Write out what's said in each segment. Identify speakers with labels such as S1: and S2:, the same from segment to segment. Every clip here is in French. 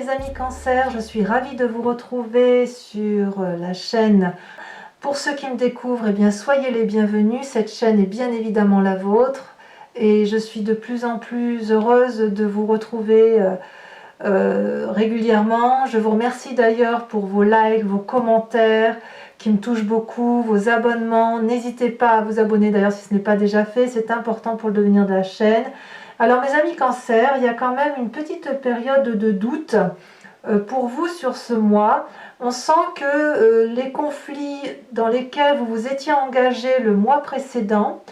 S1: mes amis Cancer, je suis ravie de vous retrouver sur la chaîne. Pour ceux qui me découvrent, eh bien, soyez les bienvenus, cette chaîne est bien évidemment la vôtre et je suis de plus en plus heureuse de vous retrouver régulièrement. Je vous remercie d'ailleurs pour vos likes, vos commentaires qui me touchent beaucoup, vos abonnements. N'hésitez pas à vous abonner d'ailleurs si ce n'est pas déjà fait, c'est important pour le devenir de la chaîne. Alors mes amis Cancer, il y a quand même une petite période de doute pour vous sur ce mois. On sent que les conflits dans lesquels vous vous étiez engagé le mois précédent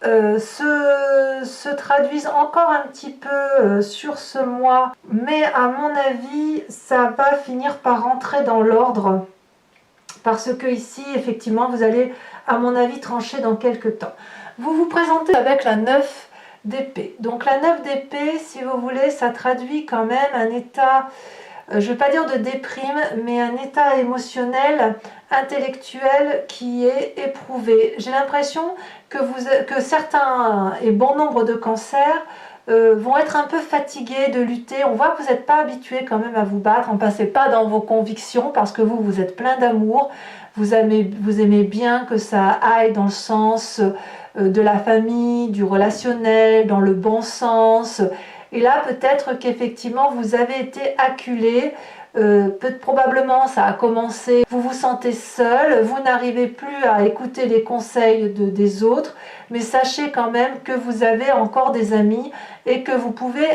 S1: se traduisent encore un petit peu sur ce mois, mais à mon avis ça va finir par rentrer dans l'ordre parce que ici effectivement vous allez à mon avis trancher dans quelques temps. Vous vous présentez avec la 9 d'épée. Donc la 9 d'épée, si vous voulez, ça traduit quand même un état, je ne vais pas dire de déprime, mais un état émotionnel, intellectuel qui est éprouvé. J'ai l'impression que certains et bon nombre de cancers vont être un peu fatigués de lutter. On voit que vous n'êtes pas habitué quand même à vous battre, ne passez pas dans vos convictions parce que vous êtes plein d'amour, vous aimez bien que ça aille dans le sens de la famille, du relationnel, dans le bon sens. Et là, peut-être qu'effectivement, vous avez été acculé. Probablement, ça a commencé, vous vous sentez seul, vous n'arrivez plus à écouter les conseils des autres, mais sachez quand même que vous avez encore des amis et que vous pouvez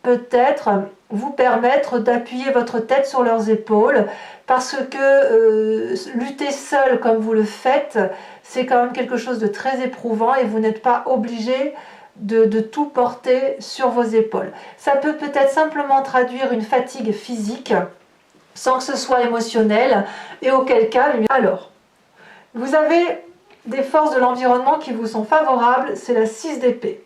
S1: peut-être vous permettre d'appuyer votre tête sur leurs épaules parce que lutter seul comme vous le faites, c'est quand même quelque chose de très éprouvant et vous n'êtes pas obligé de tout porter sur vos épaules. Ça peut peut-être simplement traduire une fatigue physique sans que ce soit émotionnel et auquel cas, alors, vous avez des forces de l'environnement qui vous sont favorables, c'est la 6 d'épée.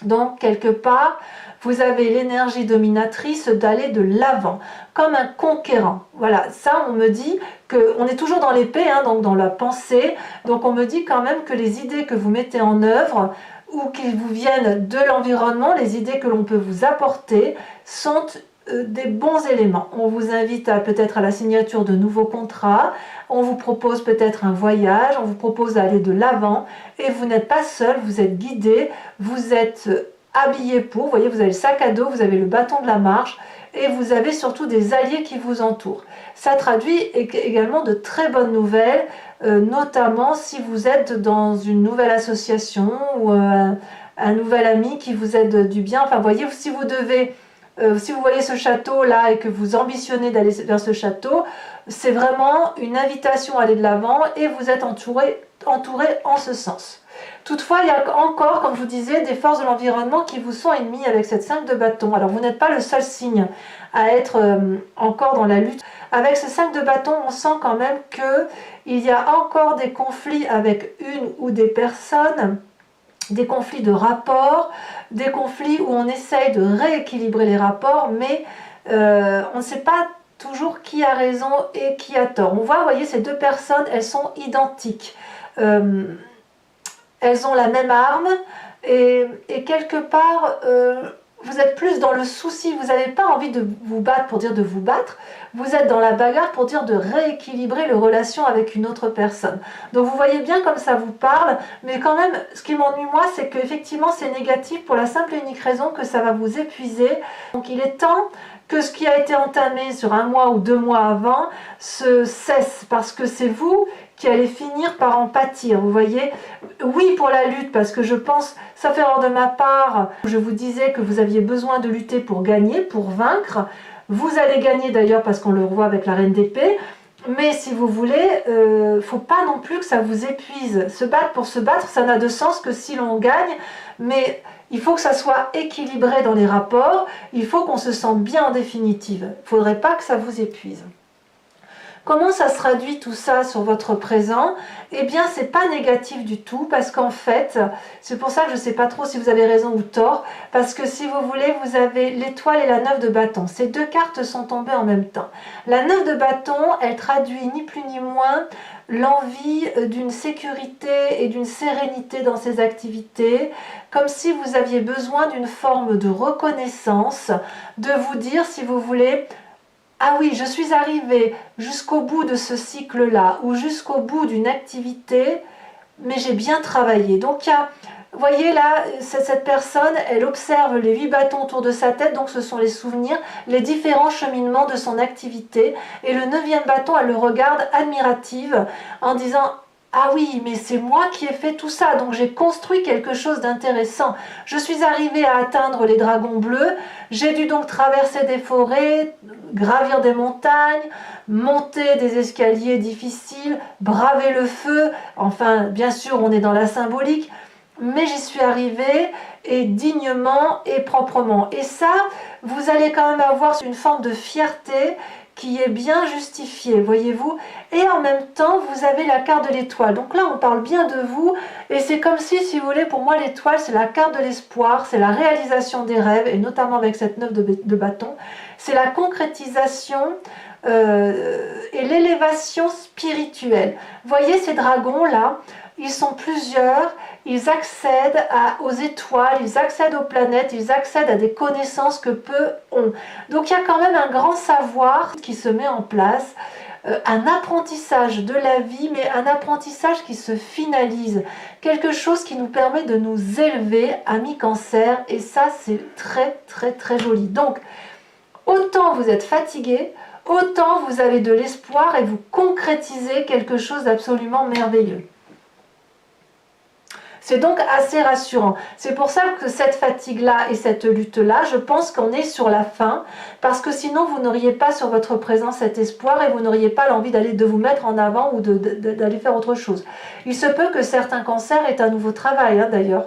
S1: Donc, quelque part, vous avez l'énergie dominatrice d'aller de l'avant, comme un conquérant. Voilà, ça on me dit qu'on est toujours dans l'épée, hein, donc dans la pensée, donc on me dit quand même que les idées que vous mettez en œuvre, ou qui vous viennent de l'environnement, les idées que l'on peut vous apporter, sont des bons éléments. On vous invite peut-être à la signature de nouveaux contrats, on vous propose peut-être un voyage, on vous propose d'aller de l'avant, et vous n'êtes pas seul, vous êtes guidé, vous êtes habillé pour, vous voyez, vous avez le sac à dos, vous avez le bâton de la marche, et vous avez surtout des alliés qui vous entourent. Ça traduit également de très bonnes nouvelles, notamment si vous êtes dans une nouvelle association ou un nouvel ami qui vous aide du bien. Enfin, vous voyez, si vous voyez ce château là et que vous ambitionnez d'aller vers ce château, c'est vraiment une invitation à aller de l'avant et vous êtes entouré en ce sens. Toutefois, il y a encore, comme je vous disais, des forces de l'environnement qui vous sont ennemies avec cette 5 de bâton. Alors, vous n'êtes pas le seul signe à être encore dans la lutte. Avec ce 5 de bâton, on sent quand même qu'il y a encore des conflits avec une ou des personnes, des conflits de rapports, des conflits où on essaye de rééquilibrer les rapports, mais on ne sait pas toujours qui a raison et qui a tort. On voit, vous voyez, ces deux personnes, elles sont identiques. Elles ont la même arme et quelque part, vous êtes plus dans le souci, vous n'avez pas envie de vous battre pour dire de vous battre, vous êtes dans la bagarre pour dire de rééquilibrer les relations avec une autre personne. Donc vous voyez bien comme ça vous parle, mais quand même, ce qui m'ennuie moi, c'est qu'effectivement c'est négatif pour la simple et unique raison que ça va vous épuiser. Donc il est temps que ce qui a été entamé sur 1 mois ou 2 mois avant se cesse, parce que c'est vous qui allez finir par en pâtir, vous voyez. Oui pour la lutte, parce que je pense, sauf erreur de ma part, je vous disais que vous aviez besoin de lutter pour gagner, pour vaincre. Vous allez gagner d'ailleurs parce qu'on le revoit avec la reine d'épée, mais si vous voulez, faut pas non plus que ça vous épuise. Se battre pour se battre, ça n'a de sens que si l'on gagne, mais il faut que ça soit équilibré dans les rapports, il faut qu'on se sente bien en définitive. Il ne faudrait pas que ça vous épuise. Comment ça se traduit tout ça sur votre présent? Eh bien, c'est pas négatif du tout, parce qu'en fait, c'est pour ça que je sais pas trop si vous avez raison ou tort, parce que si vous voulez, vous avez l'étoile et la 9 de bâton. Ces deux cartes sont tombées en même temps. La 9 de bâton, elle traduit ni plus ni moins l'envie d'une sécurité et d'une sérénité dans ses activités, comme si vous aviez besoin d'une forme de reconnaissance, de vous dire, si vous voulez, ah oui, je suis arrivée jusqu'au bout de ce cycle-là, ou jusqu'au bout d'une activité, mais j'ai bien travaillé. Donc, vous voyez là, cette personne, elle observe les 8 bâtons autour de sa tête, donc ce sont les souvenirs, les différents cheminements de son activité. Et le 9e bâton, elle le regarde admirative en disant: ah oui, mais c'est moi qui ai fait tout ça, donc j'ai construit quelque chose d'intéressant. Je suis arrivée à atteindre les dragons bleus, j'ai dû donc traverser des forêts, gravir des montagnes, monter des escaliers difficiles, braver le feu, enfin bien sûr on est dans la symbolique, mais j'y suis arrivée, et dignement et proprement. Et ça, vous allez quand même avoir une forme de fierté qui est bien justifiée, voyez-vous. Et en même temps, vous avez la carte de l'étoile. Donc là, on parle bien de vous, et c'est comme si vous voulez, pour moi, l'étoile, c'est la carte de l'espoir, c'est la réalisation des rêves, et notamment avec cette 9 de bâton, c'est la concrétisation et l'élévation spirituelle. Voyez ces dragons-là, ils sont plusieurs, ils accèdent aux étoiles, ils accèdent aux planètes, ils accèdent à des connaissances que peu ont. Donc il y a quand même un grand savoir qui se met en place, un apprentissage de la vie, mais un apprentissage qui se finalise, quelque chose qui nous permet de nous élever, ami Cancer, et ça c'est très très très joli. Donc autant vous êtes fatigué, autant vous avez de l'espoir et vous concrétisez quelque chose d'absolument merveilleux. C'est donc assez rassurant. C'est pour ça que cette fatigue-là et cette lutte-là, je pense qu'on est sur la fin, parce que sinon vous n'auriez pas sur votre présent cet espoir, et vous n'auriez pas l'envie de vous mettre en avant ou d'aller faire autre chose. Il se peut que certains cancers aient un nouveau travail, hein, d'ailleurs.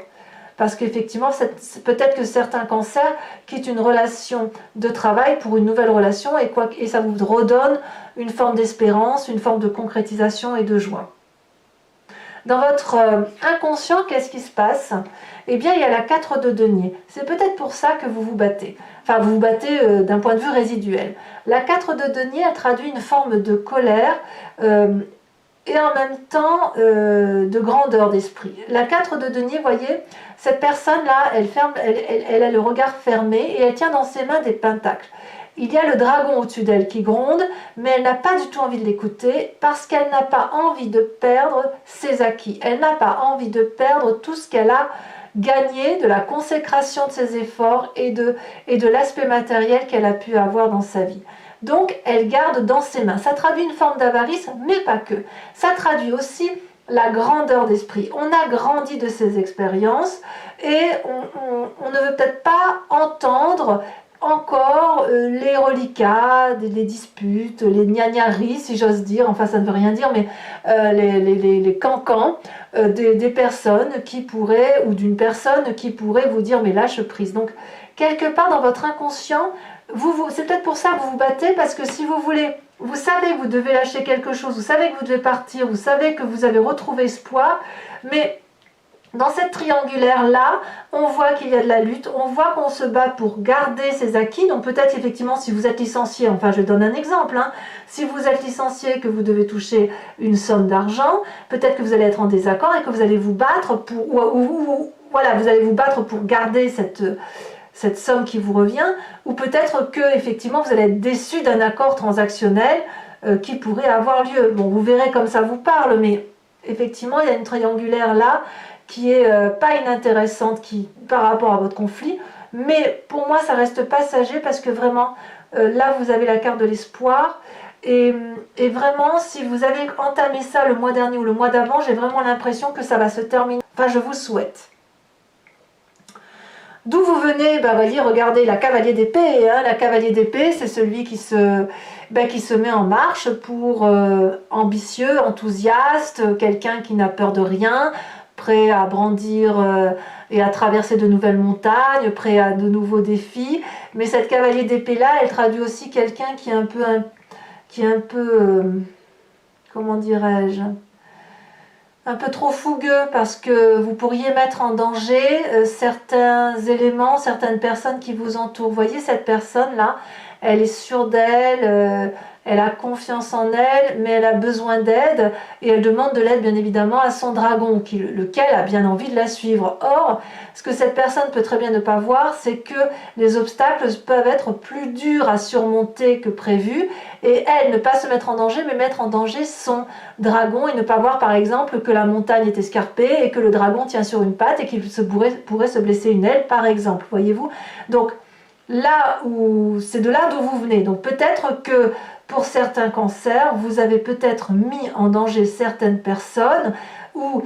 S1: Parce qu'effectivement, peut-être que certains cancers quittent une relation de travail pour une nouvelle relation, et ça vous redonne une forme d'espérance, une forme de concrétisation et de joie. Dans votre inconscient, qu'est-ce qui se passe? Eh bien, il y a la 4 de denier. C'est peut-être pour ça que vous vous battez. Enfin, vous vous battez d'un point de vue résiduel. La 4 de denier, elle traduit une forme de colère et en même temps de grandeur d'esprit. La 4 de denier, voyez, cette personne-là, elle a le regard fermé, et elle tient dans ses mains des pentacles. Il y a le dragon au-dessus d'elle qui gronde, mais elle n'a pas du tout envie de l'écouter, parce qu'elle n'a pas envie de perdre ses acquis. Elle n'a pas envie de perdre tout ce qu'elle a gagné, de la consécration de ses efforts et de l'aspect matériel qu'elle a pu avoir dans sa vie. Donc, elle garde dans ses mains. Ça traduit une forme d'avarice, mais pas que. Ça traduit aussi la grandeur d'esprit. On a grandi de ces expériences, et on ne veut peut-être pas entendre encore les reliquats, les disputes, les gnagnaries, si j'ose dire, enfin ça ne veut rien dire, mais les cancans des personnes qui pourraient, ou d'une personne qui pourrait vous dire mais lâche prise. Donc quelque part dans votre inconscient, c'est peut-être pour ça que vous vous battez, parce que si vous voulez, vous savez que vous devez lâcher quelque chose, vous savez que vous devez partir, vous savez que vous avez retrouvé espoir, mais dans cette triangulaire-là, on voit qu'il y a de la lutte, on voit qu'on se bat pour garder ses acquis. Donc peut-être effectivement, si vous êtes licencié, enfin je donne un exemple, hein, si vous êtes licencié, que vous devez toucher une somme d'argent, peut-être que vous allez être en désaccord et que vous allez vous battre pour, voilà, vous allez vous battre pour garder cette somme qui vous revient, ou peut-être que effectivement vous allez être déçu d'un accord transactionnel qui pourrait avoir lieu. Bon, vous verrez comme ça vous parle, mais effectivement il y a une triangulaire là qui est pas inintéressante par rapport à votre conflit, mais pour moi ça reste passager, parce que vraiment là vous avez la carte de l'espoir, et vraiment si vous avez entamé ça le mois dernier ou le mois d'avant, j'ai vraiment l'impression que ça va se terminer, enfin je vous souhaite. D'où vous venez? Ben voyez, regardez la cavalier d'épée, hein, la cavalier d'épée c'est celui qui se met en marche pour ambitieux, enthousiaste, quelqu'un qui n'a peur de rien, prêt à brandir et à traverser de nouvelles montagnes, prêt à de nouveaux défis. Mais cette cavalier d'épée là, elle traduit aussi quelqu'un qui est un peu qui est un peu, comment dirais-je, un peu trop fougueux parce que vous pourriez mettre en danger certains éléments, certaines personnes qui vous entourent. Vous voyez cette personne-là, elle est sûre d'elle, elle a confiance en elle, mais elle a besoin d'aide et elle demande de l'aide bien évidemment à son dragon, lequel a bien envie de la suivre. Or, ce que cette personne peut très bien ne pas voir, c'est que les obstacles peuvent être plus durs à surmonter que prévu et elle, ne pas se mettre en danger, mais mettre en danger son dragon et ne pas voir par exemple que la montagne est escarpée et que le dragon tient sur une patte et qu'il pourrait se blesser une aile par exemple, voyez-vous. Donc là où c'est de là d'où vous venez, donc peut-être que pour certains cancers, vous avez peut-être mis en danger certaines personnes ou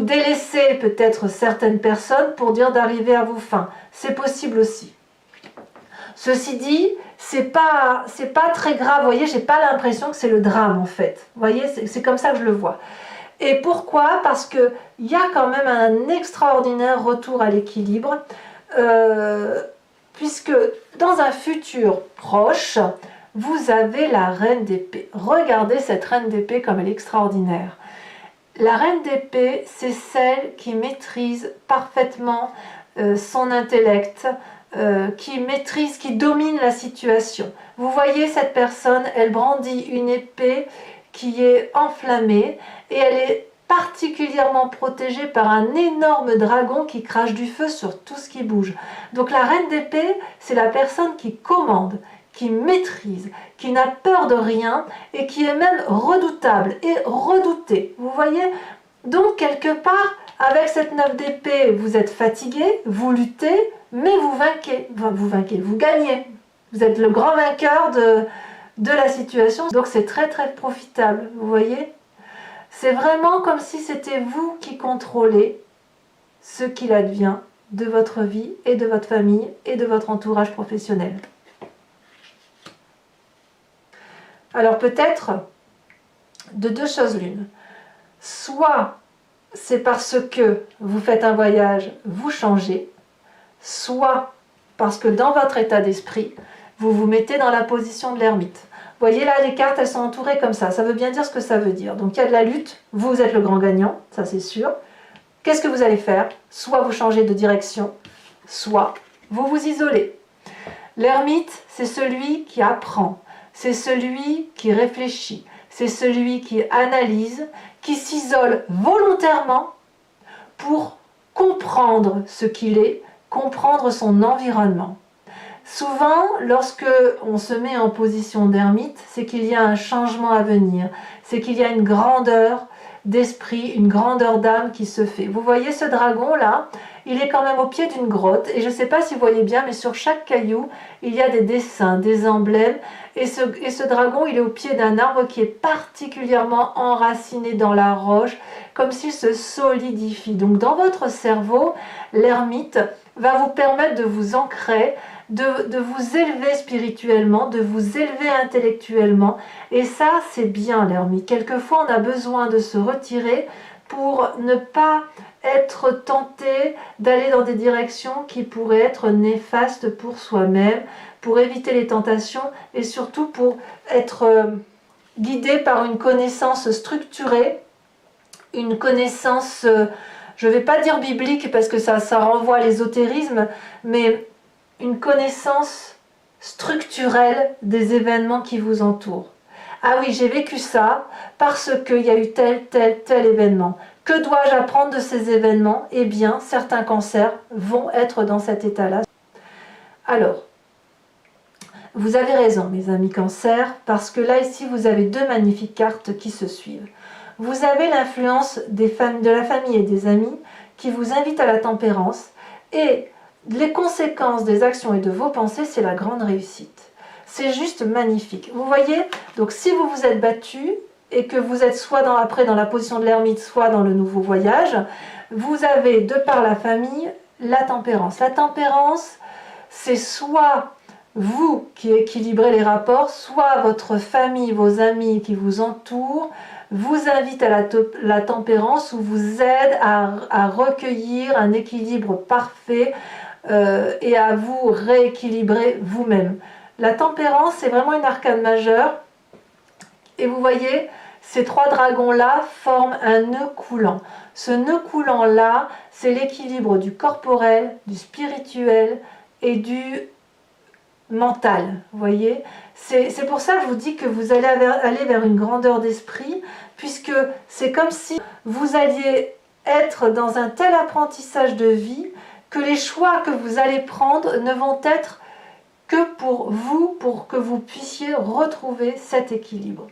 S1: délaissé peut-être certaines personnes pour dire d'arriver à vos fins. C'est possible aussi. Ceci dit, c'est pas très grave, vous voyez, j'ai pas l'impression que c'est le drame en fait. Vous voyez, c'est comme ça que je le vois. Et pourquoi? Parce qu'il y a quand même un extraordinaire retour à l'équilibre, puisque dans un futur proche, vous avez la reine d'épée. Regardez cette reine d'épée comme elle est extraordinaire. La reine d'épée, c'est celle qui maîtrise parfaitement son intellect, qui domine la situation. Vous voyez cette personne, elle brandit une épée qui est enflammée et elle est particulièrement protégée par un énorme dragon qui crache du feu sur tout ce qui bouge. Donc la reine d'épée, c'est la personne qui commande, qui maîtrise, qui n'a peur de rien et qui est même redoutable et redoutée. Vous voyez? Donc quelque part, avec cette 9 d'épée, vous êtes fatigué, vous luttez, mais vous vainquez. Enfin, vous gagnez. Vous êtes le grand vainqueur de la situation. Donc c'est très très profitable, vous voyez? C'est vraiment comme si c'était vous qui contrôlez ce qu'il advient de votre vie et de votre famille et de votre entourage professionnel. Alors peut-être de deux choses l'une. Soit c'est parce que vous faites un voyage, vous changez, soit parce que dans votre état d'esprit, vous vous mettez dans la position de l'ermite. Vous voyez là, les cartes, elles sont entourées comme ça veut bien dire ce que ça veut dire. Donc il y a de la lutte, vous êtes le grand gagnant, ça c'est sûr. Qu'est-ce que vous allez faire? Soit vous changez de direction, soit vous vous isolez. L'ermite, c'est celui qui apprend, c'est celui qui réfléchit, c'est celui qui analyse, qui s'isole volontairement pour comprendre ce qu'il est, comprendre son environnement. Souvent, lorsque on se met en position d'ermite, c'est qu'il y a un changement à venir, c'est qu'il y a une grandeur d'esprit, une grandeur d'âme qui se fait. Vous voyez ce dragon-là, il est quand même au pied d'une grotte, et je ne sais pas si vous voyez bien, mais sur chaque caillou, il y a des dessins, des emblèmes, et ce dragon, il est au pied d'un arbre qui est particulièrement enraciné dans la roche, comme s'il se solidifie. Donc dans votre cerveau, l'ermite va vous permettre de vous ancrer, de vous élever spirituellement, de vous élever intellectuellement. Et ça, c'est bien l'ermite. Quelquefois, on a besoin de se retirer pour ne pas être tenté d'aller dans des directions qui pourraient être néfastes pour soi-même, pour éviter les tentations et surtout pour être guidé par une connaissance structurée, une connaissance, je ne vais pas dire biblique parce que ça renvoie à l'ésotérisme, mais une connaissance structurelle des événements qui vous entourent. Ah oui, j'ai vécu ça parce qu'il y a eu tel événement. Que dois-je apprendre de ces événements? Eh bien, certains cancers vont être dans cet état-là. Alors, vous avez raison, mes amis cancers, parce que là, ici, vous avez deux magnifiques cartes qui se suivent. Vous avez l'influence de la famille et des amis qui vous invitent à la tempérance et les conséquences des actions et de vos pensées, c'est la grande réussite. C'est juste magnifique. Vous voyez, donc si vous vous êtes battu et que vous êtes soit après dans la position de l'ermite, soit dans le nouveau voyage, vous avez, de par la famille, la tempérance. La tempérance, c'est soit vous qui équilibrez les rapports, soit votre famille, vos amis qui vous entourent, vous invitent à la tempérance ou vous aident à recueillir un équilibre parfait et à vous rééquilibrer vous-même. La tempérance, c'est vraiment une arcane majeure. Et vous voyez, ces trois dragons-là forment un nœud coulant. Ce nœud coulant-là, c'est l'équilibre du corporel, du spirituel et du mental. Vous voyez, c'est pour ça que je vous dis que vous allez aller vers une grandeur d'esprit, puisque c'est comme si vous alliez être dans un tel apprentissage de vie que les choix que vous allez prendre ne vont être que pour vous, pour que vous puissiez retrouver cet équilibre.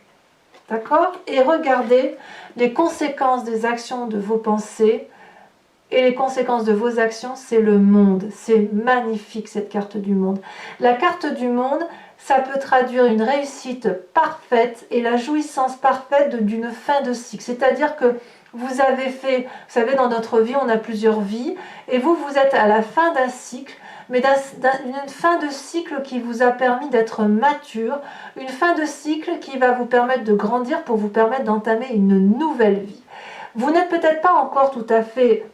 S1: D'accord? Et regardez les conséquences des actions de vos pensées. Et les conséquences de vos actions, c'est le monde. C'est magnifique cette carte du monde. La carte du monde, ça peut traduire une réussite parfaite et la jouissance parfaite d'une fin de cycle. C'est-à-dire que vous avez fait, vous savez, dans notre vie, on a plusieurs vies, et vous êtes à la fin d'un cycle, mais d'une fin de cycle qui vous a permis d'être mature, une fin de cycle qui va vous permettre de grandir pour vous permettre d'entamer une nouvelle vie. Vous n'êtes peut-être pas encore tout à fait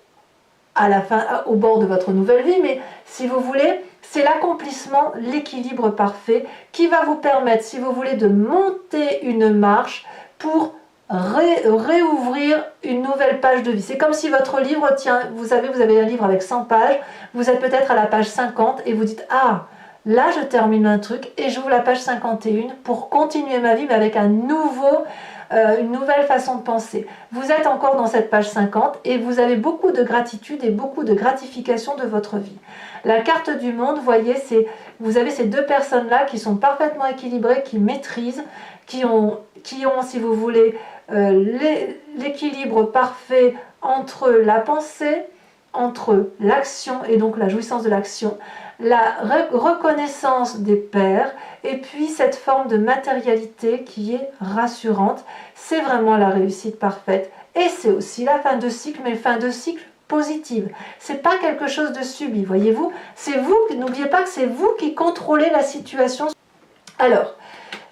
S1: à la fin, au bord de votre nouvelle vie, mais si vous voulez, c'est l'accomplissement, l'équilibre parfait qui va vous permettre, si vous voulez, de monter une marche pour réouvrir une nouvelle page de vie. C'est comme si votre livre, tiens, vous savez, vous avez un livre avec 100 pages, vous êtes peut-être à la page 50 et vous dites, ah, là je termine un truc et j'ouvre la page 51 pour continuer ma vie, mais avec une nouvelle façon de penser. Vous êtes encore dans cette page 50 et vous avez beaucoup de gratitude et beaucoup de gratification de votre vie. La carte du monde, vous voyez, vous avez ces deux personnes-là qui sont parfaitement équilibrées, qui maîtrisent, qui ont, si vous voulez, l'équilibre parfait entre la pensée, entre l'action et donc la jouissance de l'action, la reconnaissance des pairs et puis cette forme de matérialité qui est rassurante. C'est vraiment la réussite parfaite et c'est aussi la fin de cycle, mais fin de cycle positive. C'est pas quelque chose de subi, voyez-vous. C'est vous, n'oubliez pas que c'est vous qui contrôlez la situation. Alors,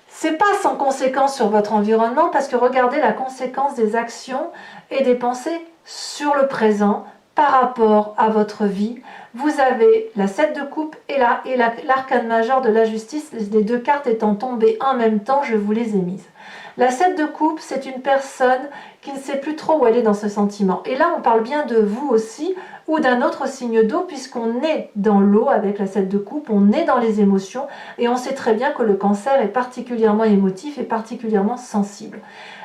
S1: c'est pas sans conséquence sur votre environnement parce que regardez la conséquence des actions et des pensées sur le présent par rapport à votre vie. Vous avez la 7 de coupe et l'arcane majeur de la justice, les deux cartes étant tombées en même temps, je vous les ai mises. La 7 de coupe, c'est une personne qui ne sait plus trop où elle est dans ce sentiment. Et là, on parle bien de vous aussi, ou d'un autre signe d'eau, puisqu'on est dans l'eau avec la 7 de coupe, on est dans les émotions, et on sait très bien que le cancer est particulièrement émotif et particulièrement sensible.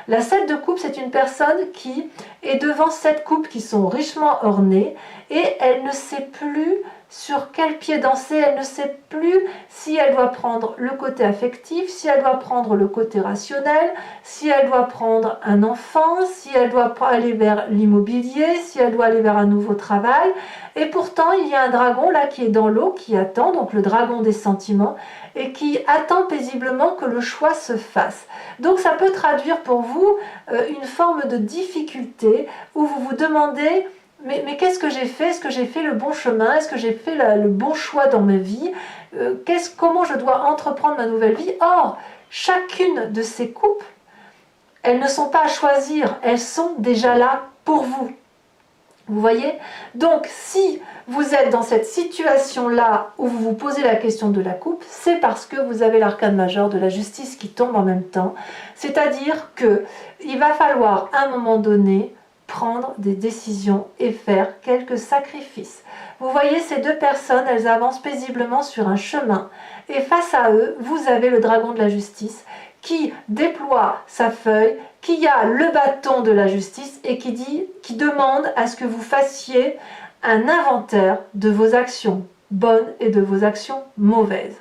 S1: La 7 de coupe, c'est une personne qui est devant 7 coupes qui sont richement ornées, et elle ne sait plus sur quel pied danser, elle ne sait plus si elle doit prendre le côté affectif, si elle doit prendre le côté rationnel, si elle doit prendre un enfant, si elle doit aller vers l'immobilier, si elle doit aller vers un nouveau travail. Et pourtant, il y a un dragon là qui est dans l'eau, qui attend, donc le dragon des sentiments, et qui attend paisiblement que le choix se fasse. Donc ça peut traduire pour vous une forme de difficulté où vous vous demandez mais qu'est-ce que j'ai fait? Est-ce que j'ai fait le bon chemin? Est-ce que j'ai fait le bon choix dans ma vie? Comment je dois entreprendre ma nouvelle vie? Or, chacune de ces coupes, elles ne sont pas à choisir, elles sont déjà là pour vous. Vous voyez? Donc, si vous êtes dans cette situation-là où vous vous posez la question de la coupe, c'est parce que vous avez l'arcane majeur de la justice qui tombe en même temps. C'est-à-dire qu'il va falloir, à un moment donné, prendre des décisions et faire quelques sacrifices. Vous voyez ces deux personnes, elles avancent paisiblement sur un chemin et face à eux, vous avez le dragon de la justice qui déploie sa feuille, qui a le bâton de la justice et qui demande à ce que vous fassiez un inventaire de vos actions bonnes et de vos actions mauvaises.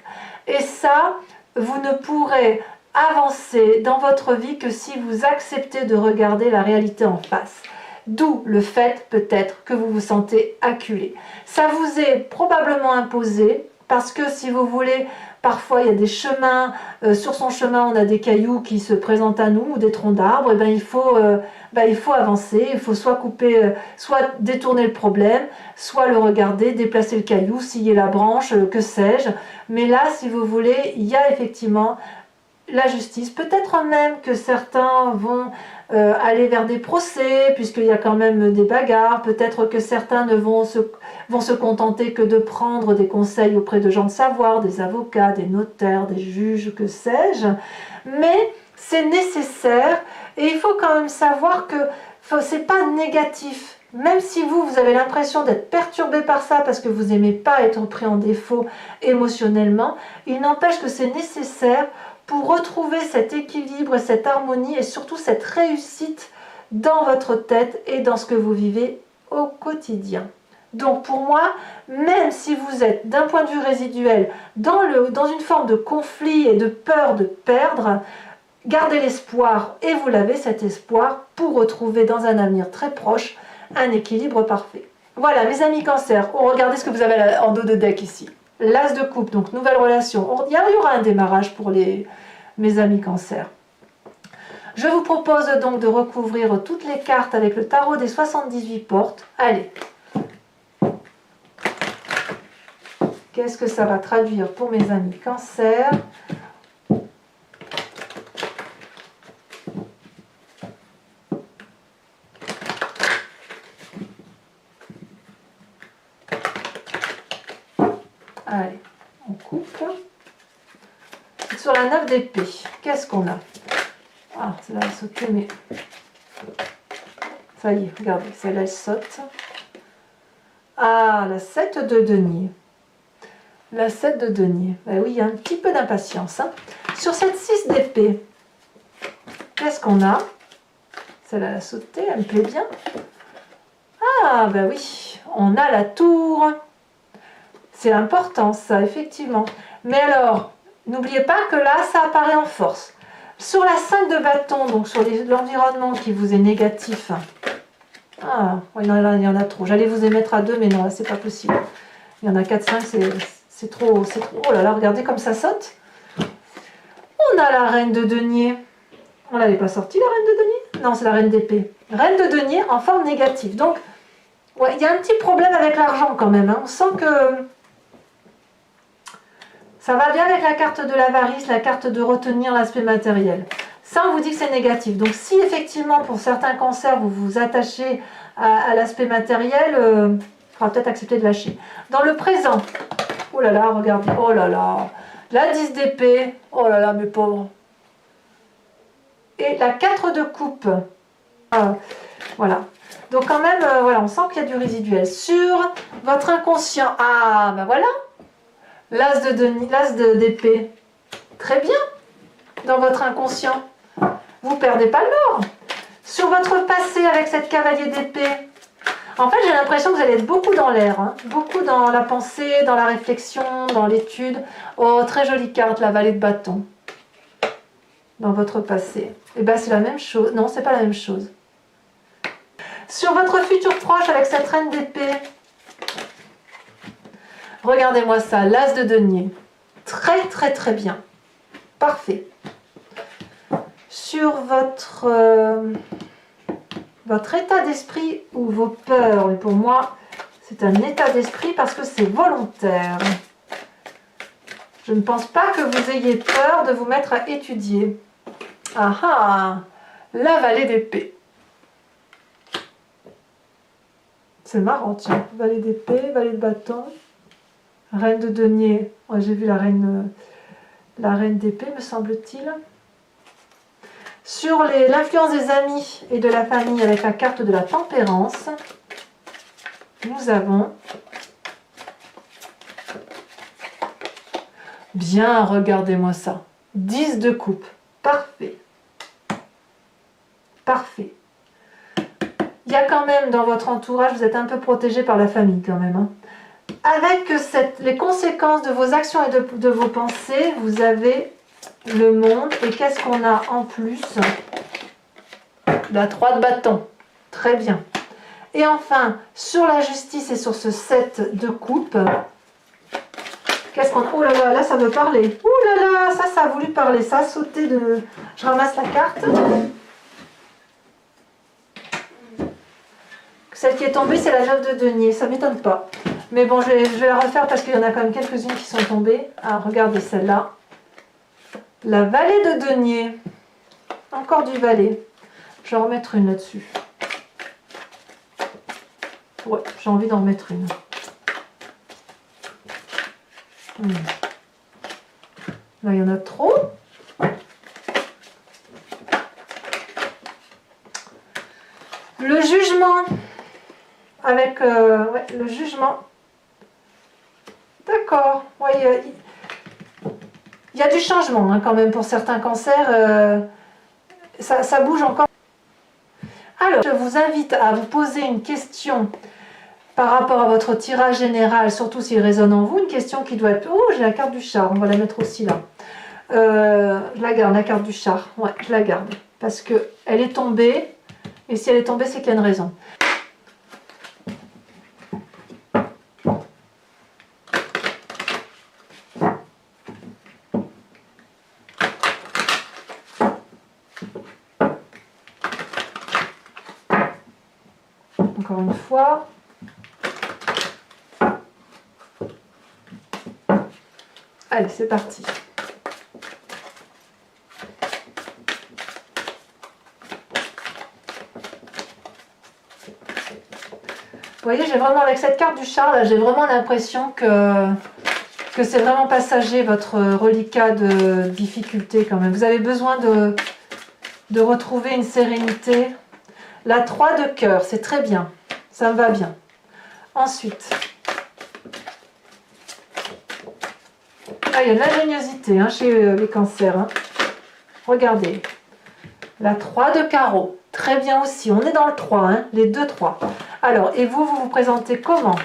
S1: Et ça, vous ne pourrez avancer dans votre vie que si vous acceptez de regarder la réalité en face. D'où le fait peut-être que vous vous sentez acculé. Ça vous est probablement imposé parce que si vous voulez, parfois il y a des chemins, sur son chemin on a des cailloux qui se présentent à nous ou des troncs d'arbres, et ben il faut avancer, il faut soit couper, soit détourner le problème, soit le regarder, déplacer le caillou, scier la branche, que sais-je. Mais là, si vous voulez, il y a effectivement la justice. Peut-être même que certains vont aller vers des procès, puisqu'il y a quand même des bagarres. Peut-être que certains ne vont se contenter que de prendre des conseils auprès de gens de savoir, des avocats, des notaires, des juges, que sais-je. Mais c'est nécessaire et il faut quand même savoir que c'est pas négatif. Même si vous avez l'impression d'être perturbé par ça parce que vous n'aimez pas être pris en défaut émotionnellement, il n'empêche que c'est nécessaire pour retrouver cet équilibre, cette harmonie et surtout cette réussite dans votre tête et dans ce que vous vivez au quotidien. Donc pour moi, même si vous êtes d'un point de vue résiduel dans une forme de conflit et de peur de perdre, gardez l'espoir et vous l'avez cet espoir pour retrouver dans un avenir très proche un équilibre parfait. Voilà mes amis Cancer, regardez ce que vous avez en dos de deck ici. L'As de coupe, donc nouvelle relation. Il y aura un démarrage pour mes amis Cancer. Je vous propose donc de recouvrir toutes les cartes avec le tarot des 78 portes. Allez. Qu'est-ce que ça va traduire pour mes amis Cancer ? Allez, on coupe. Sur la 9 d'épée, qu'est-ce qu'on a? Ah, celle-là elle sautait, mais ça y est, regardez, celle-là elle saute. Ah, la 7 de denier. La 7 de denier. Ben oui, il y a un petit peu d'impatience. Hein. Sur cette 6 d'épée, qu'est-ce qu'on a? Celle-là elle a sauté, elle me plaît bien. Ah, ben oui, on a la tour. C'est important ça, effectivement. Mais alors, n'oubliez pas que là, ça apparaît en force. Sur la 5 de bâton, donc sur l'environnement qui vous est négatif. Ah, il y en a trop. J'allais vous émettre à 2, mais non, là, c'est pas possible. Il y en a 4, 5, c'est trop. Oh là là, regardez comme ça saute. On a la reine de denier. On l'avait pas sortie, la reine de denier? Non, c'est la reine d'épée. Reine de denier en forme négative. Donc, ouais, il y a un petit problème avec l'argent quand même. Hein. On sent que ça va bien avec la carte de l'avarice, la carte de retenir l'aspect matériel. Ça, on vous dit que c'est négatif. Donc, si effectivement, pour certains cancers, vous vous attachez à l'aspect matériel, il faudra peut-être accepter de lâcher. Dans le présent, oh là là, regardez, oh là là, la 10 d'épée, oh là là, mes pauvres. Et la 4 de coupe. Voilà. Donc, quand même, voilà, on sent qu'il y a du résiduel. Sur votre inconscient, ah, ben voilà. L'As d'épée, très bien, dans votre inconscient, vous ne perdez pas le nord. Sur votre passé avec cette cavalier d'épée, en fait j'ai l'impression que vous allez être beaucoup dans l'air, hein, beaucoup dans la pensée, dans la réflexion, dans l'étude. Oh, très jolie carte, la vallée de bâton, dans votre passé. Et bien c'est la même chose, non c'est pas la même chose. Sur votre futur proche avec cette reine d'épée, regardez-moi ça, l'As de denier. Très très très bien. Parfait. Sur votre état d'esprit ou vos peurs, et pour moi, c'est un état d'esprit parce que c'est volontaire. Je ne pense pas que vous ayez peur de vous mettre à étudier. Ah ah, la vallée d'épée. C'est marrant, tiens. Vallée d'épée, vallée de bâton. Reine de denier, oh, j'ai vu la reine d'épée, me semble-t-il. Sur l'influence des amis et de la famille avec la carte de la tempérance, nous avons... Bien, regardez-moi ça. 10 de coupe. Parfait. Parfait. Il y a quand même dans votre entourage, vous êtes un peu protégé par la famille quand même, hein. Avec les conséquences de vos actions et de vos pensées, vous avez le monde. Et qu'est-ce qu'on a en plus? La 3 de bâton. Très bien. Et enfin, sur la justice et sur ce 7 de coupe, qu'est-ce qu'on a? Oh là là, là ça veut parler. Oh là là, ça a voulu parler. Ça a sauté de... Je ramasse la carte. Celle qui est tombée, c'est la 9 de denier. Ça ne m'étonne pas. Mais bon, je vais la refaire parce qu'il y en a quand même quelques-unes qui sont tombées. Ah, regardez celle-là. La vallée de denier. Encore du valet. Je vais en remettre une là-dessus. Ouais, j'ai envie d'en remettre une. Là, il y en a trop. Le jugement. Avec ouais, le jugement. D'accord. Ouais, il y a du changement hein, quand même pour certains cancers. Ça bouge encore. Alors, je vous invite à vous poser une question par rapport à votre tirage général, surtout s'il résonne en vous. Une question qui doit être... Oh, j'ai la carte du char. On va la mettre aussi là. Je la garde, la carte du char. Ouais, je la garde. Parce qu'elle est tombée. Et si elle est tombée, c'est qu'il y a une raison. Encore une fois. Allez, c'est parti. Vous voyez, j'ai vraiment, avec cette carte du char, là, j'ai vraiment l'impression que c'est vraiment passager votre reliquat de difficulté quand même. Vous avez besoin de retrouver une sérénité. La 3 de cœur, c'est très bien. Ça me va bien. Ensuite, ah, il y a de l'ingéniosité hein, chez les cancers. Hein. Regardez. La 3 de carreau. Très bien aussi. On est dans le 3, hein, les 2-3. Alors, et vous vous présentez comment?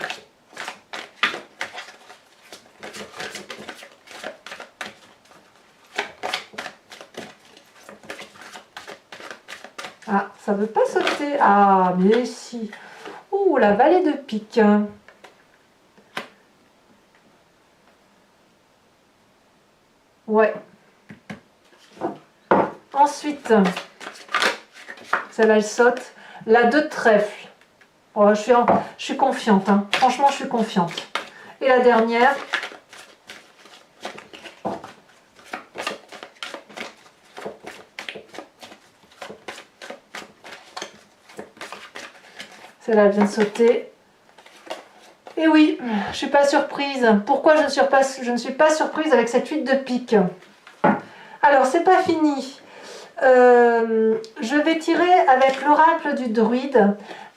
S1: Ah, ça ne veut pas sauter. Ah, mais si. Ouh, la vallée de pique. Ouais. Ensuite, celle-là, elle saute. La 2 de trèfle. Oh, je suis confiante. Hein. Franchement, je suis confiante. Et la dernière. Celle-là, elle vient de sauter. Et oui, je ne suis pas surprise. Pourquoi je ne suis pas surprise avec cette 8 de pique? Alors, c'est pas fini. Je vais tirer avec l'oracle du druide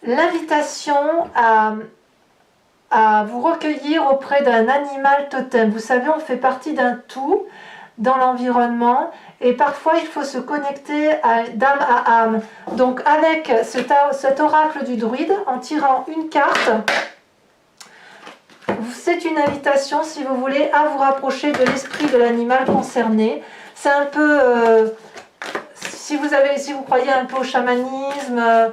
S1: l'invitation à vous recueillir auprès d'un animal totem. Vous savez, on fait partie d'un tout dans l'environnement et parfois il faut se connecter d'âme à âme. Donc avec cet oracle du druide, en tirant une carte, c'est une invitation, si vous voulez, à vous rapprocher de l'esprit de l'animal concerné. C'est un peu... si vous croyez un peu au chamanisme,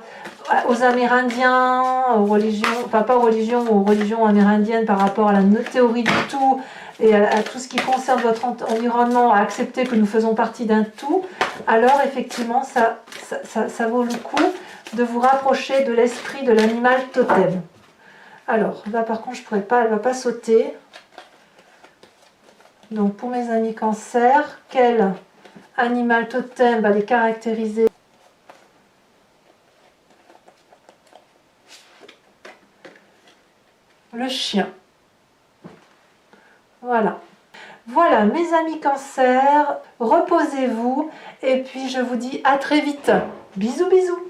S1: aux Amérindiens, aux religions, enfin pas aux religions amérindiennes par rapport à la théorie du tout et à tout ce qui concerne votre environnement, à accepter que nous faisons partie d'un tout, alors effectivement ça vaut le coup de vous rapprocher de l'esprit de l'animal totem. Alors là par contre je pourrais pas, elle va pas sauter. Donc pour mes amis cancer, quel animal totem va les caractériser? Le chien. Voilà. Voilà mes amis cancer, reposez-vous et puis je vous dis à très vite. Bisous bisous.